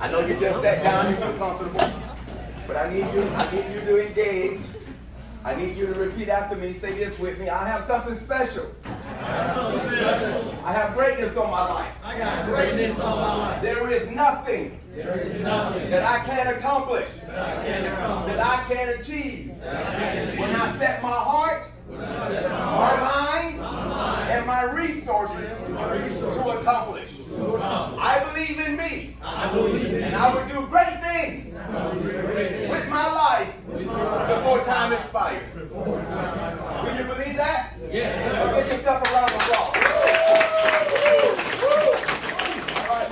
I know you just sat down, you feel comfortable, but I need you to engage. I need you to repeat after me. Say this with me. I have something special. I have greatness on my life. I got greatness on my life. There is nothing that I can't accomplish, that I can't achieve. When I set my heart, my mind, and my resources to accomplish. I believe in me, and I will do great things with my life before time expires. Do you believe that? Yes. Give yourself a round of applause. All right.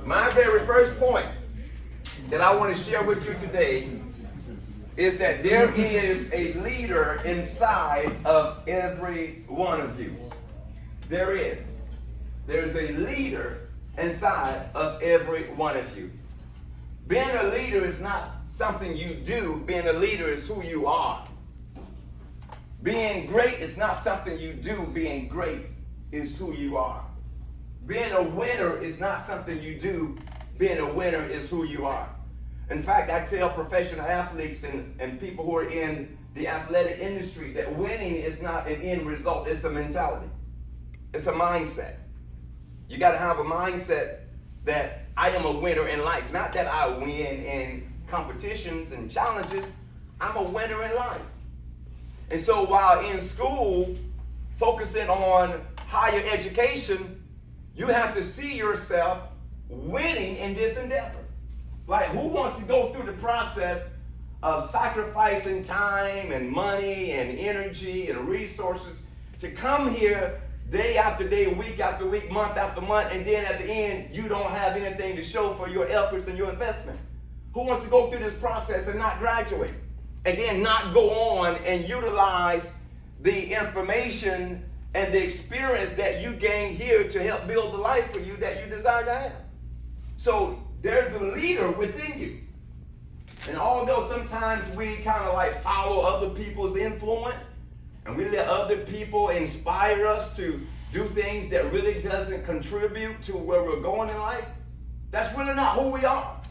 My very first point that I want to share with you today is that there is a leader inside of every one of you. There is. There's a leader inside of every one of you. Being a leader is not something you do. Being a leader is who you are. Being great is not something you do. Being great is who you are. Being a winner is not something you do. Being a winner is who you are. In fact, I tell professional athletes and people who are in the athletic industry that winning is not an end result. It's a mentality. It's a mindset. You got to have a mindset that I am a winner in life. Not that I win in competitions and challenges. I'm a winner in life. And so while in school, focusing on higher education, you have to see yourself winning in this endeavor. Like, who wants to go through the process of sacrificing time and money and energy and resources to come here day after day, week after week, month after month, and then at the end, you don't have anything to show for your efforts and your investment? Who wants to go through this process and not graduate? And then not go on and utilize the information and the experience that you gained here to help build the life for you that you desire to have. So there's a leader within you. And although sometimes we kind of like follow other people's influence and we let other people inspire us to do things that really doesn't contribute to where we're going in life, that's really not who we are.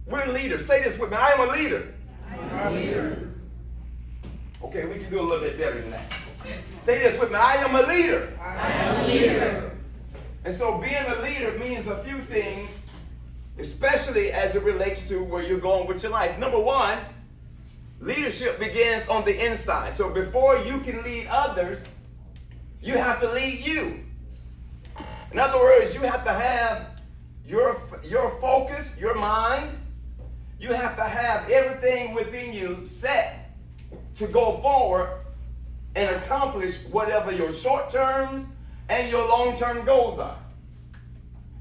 We're leaders. Say this with me. I am a leader. I am a leader. Okay, we can do a little bit better than that. Say this with me. I am a leader. I am a leader. And so being a leader means a few things, especially as it relates to where you're going with your life. Number one, leadership begins on the inside. So before you can lead others, you have to lead you. In other words, you have to have your focus, your mind. You have to have everything within you set to go forward and accomplish whatever your short-term and your long-term goals are.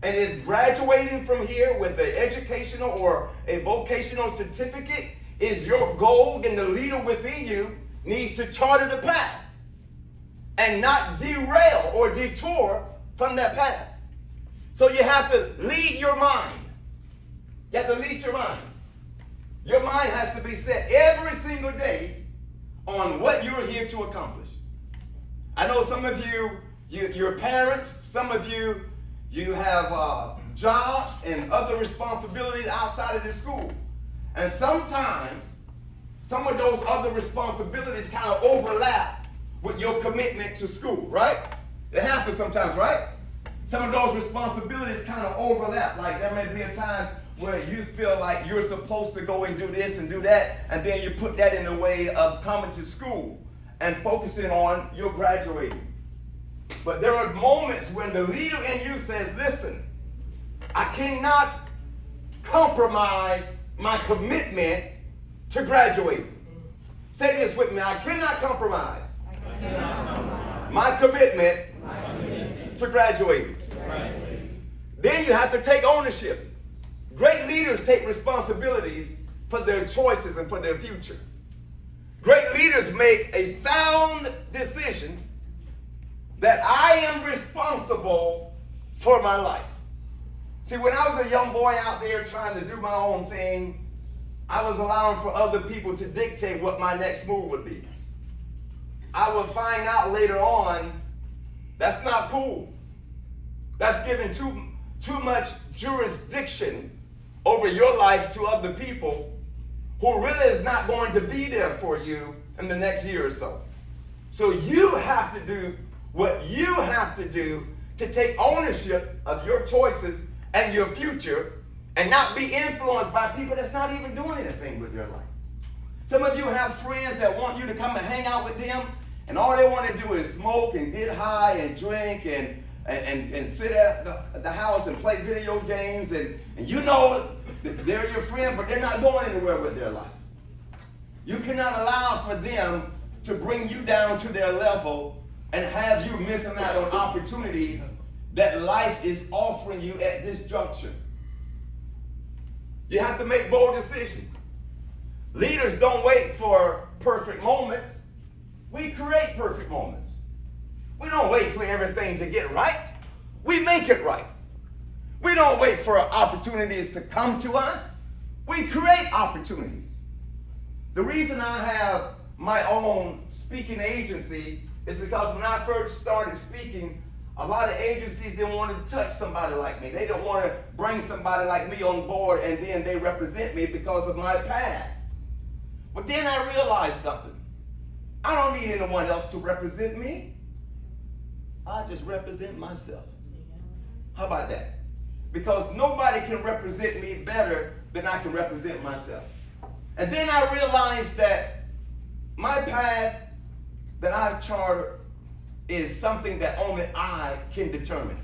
And if graduating from here with an educational or a vocational certificate is your goal, then the leader within you needs to charter the path and not derail or detour from that path. So you have to lead your mind. You have to lead your mind. Your mind has to be set every single day on what you're here to accomplish. I know some of you're parents, some of you have jobs and other responsibilities outside of the school. And sometimes some of those other responsibilities kind of overlap with your commitment to school, right? It happens sometimes, right? Some of those responsibilities kind of overlap. Like there may be a time where you feel like you're supposed to go and do this and do that, and then you put that in the way of coming to school and focusing on your graduating. But there are moments when the leader in you says, listen, I cannot compromise my commitment to graduate. Say this with me. I cannot compromise my commitment to graduate. Then you have to take ownership. Great leaders take responsibilities for their choices and for their future. Great leaders make a sound decision that I am responsible for my life. See, when I was a young boy out there trying to do my own thing, I was allowing for other people to dictate what my next move would be. I would find out later on, that's not cool. That's giving too much jurisdiction over your life to other people who really is not going to be there for you in the next year or so. So you have to do what you have to do to take ownership of your choices and your future and not be influenced by people that's not even doing anything with their life. Some of you have friends that want you to come and hang out with them, and all they want to do is smoke and get high and drink and sit at the house and play video games, and you know they're your friend, but they're not going anywhere with their life. You cannot allow for them to bring you down to their level and have you missing out on opportunities that life is offering you at this juncture. You have to make bold decisions. Leaders don't wait for perfect moments. We create perfect moments. We don't wait for everything to get right. We make it right. We don't wait for opportunities to come to us. We create opportunities. The reason I have my own speaking agency is because when I first started speaking, a lot of agencies didn't want to touch somebody like me. They didn't want to bring somebody like me on board and then they represent me because of my past. But then I realized something. I don't need anyone else to represent me. I just represent myself. How about that? Because nobody can represent me better than I can represent myself. And then I realized that my path that I've charted is something that only I can determine.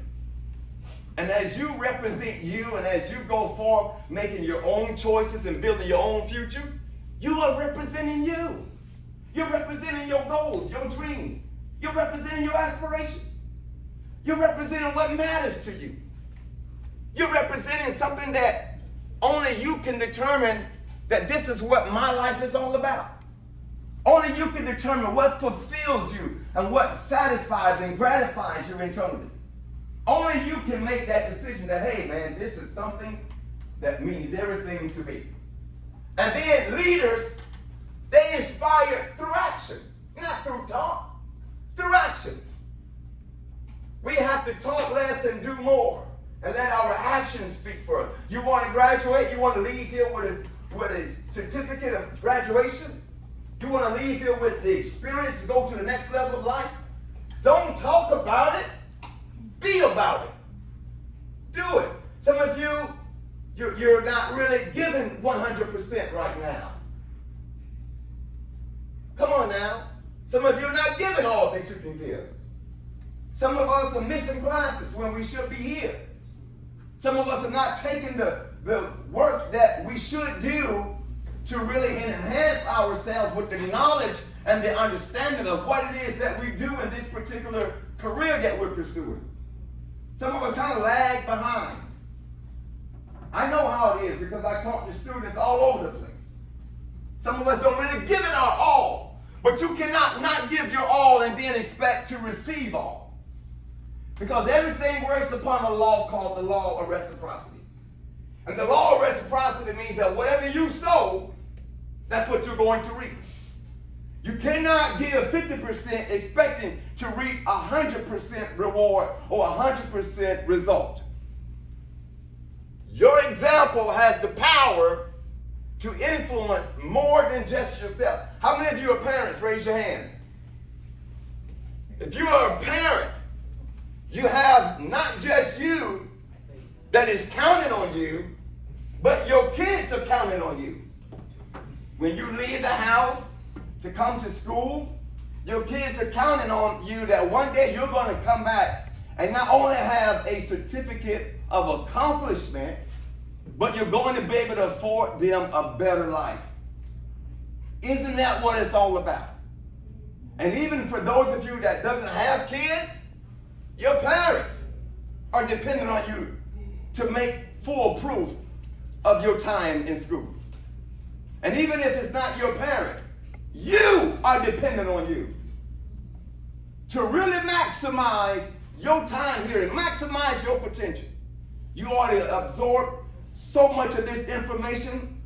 And as you represent you and as you go forth making your own choices and building your own future, you are representing you. You're representing your goals, your dreams. You're representing your aspirations. You're representing what matters to you. You're representing something that only you can determine that this is what my life is all about. Only you can determine what fulfills you and what satisfies and gratifies you internally. Only you can make that decision that, hey man, this is something that means everything to me. And then leaders, they inspire through action, not through talk, through actions. We have to talk less and do more and let our actions speak for us. You want to graduate, you want to leave here with a certificate of graduation, you want to leave here with the experience to go to the next level of life. Don't talk about it, be about it. Do it. Some of you're not really giving 100% right now. Come on now. Some of you are not giving all that you can give. Some of us are missing classes when we should be here. Some of us are not taking the work that we should do to really enhance ourselves with the knowledge and the understanding of what it is that we do in this particular career that we're pursuing. Some of us kind of lag behind. I know how it is because I talk to students all over the place. Some of us don't really give it our all, but you cannot not give your all and then expect to receive all. Because everything works upon a law called the law of reciprocity. And the law of reciprocity means that whatever you sow, that's what you're going to reap. You cannot give 50% expecting to reap 100% reward or 100% result. Your example has the power to influence more than just yourself. How many of you are parents? Raise your hand. If you are a parent, you have not just you that is counting on you, but your kids are counting on you. When you leave the house to come to school, your kids are counting on you that one day you're going to come back and not only have a certificate of accomplishment, but you're going to be able to afford them a better life. Isn't that what it's all about? And even for those of you that doesn't have kids, your parents are dependent on you to make full proof of your time in school. And even if it's not your parents, you are dependent on you. to really maximize your time here and maximize your potential, you ought to absorb so much of this information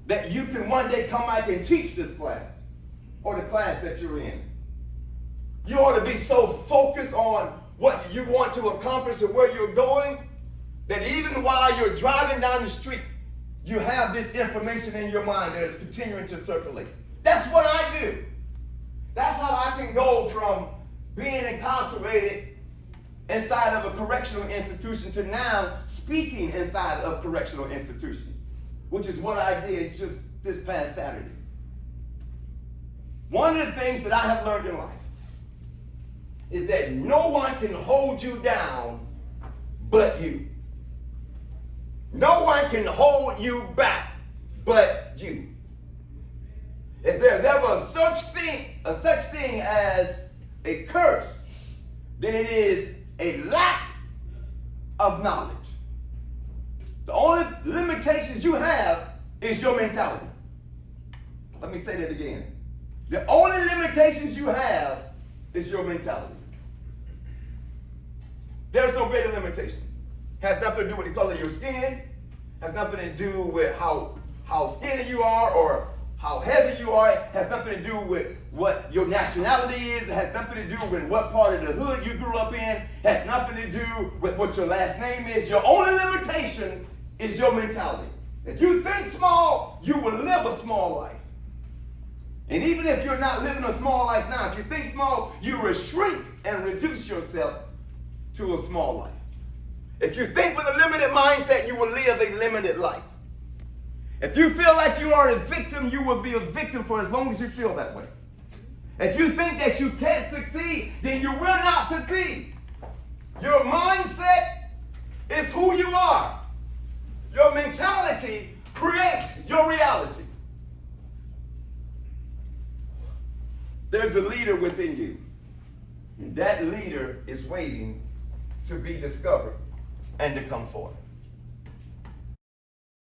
that you can one day come back and teach this class or the class that you're in. You ought to be so focused on what you want to accomplish and where you're going that even while you're driving down the street, you have this information in your mind that is continuing to circulate. That's what I do. That's how I can go from being incarcerated inside of a correctional institution to now speaking inside of correctional institutions, which is what I did just this past Saturday. One of the things that I have learned in life is that no one can hold you down but you. No one can hold you back but you. If there's ever a such thing as a curse, then it is a lack of knowledge. The only limitations you have is your mentality. Let me say that again. The only limitations you have is your mentality. There's no greater limitation. Has nothing to do with the color of your skin. Has nothing to do with how skinny you are or how heavy you are. It has nothing to do with what your nationality is. It has nothing to do with what part of the hood you grew up in. It has nothing to do with what your last name is. Your only limitation is your mentality. If you think small, you will live a small life. And even if you're not living a small life now, if you think small, you will shrink and reduce yourself to a small life. If you think with a limited mindset, you will live a limited life. If you feel like you are a victim, you will be a victim for as long as you feel that way. If you think that you can't succeed, then you will not succeed. Your mindset is who you are. Your mentality creates your reality. There's a leader within you, and that leader is waiting to be discovered and to come forth.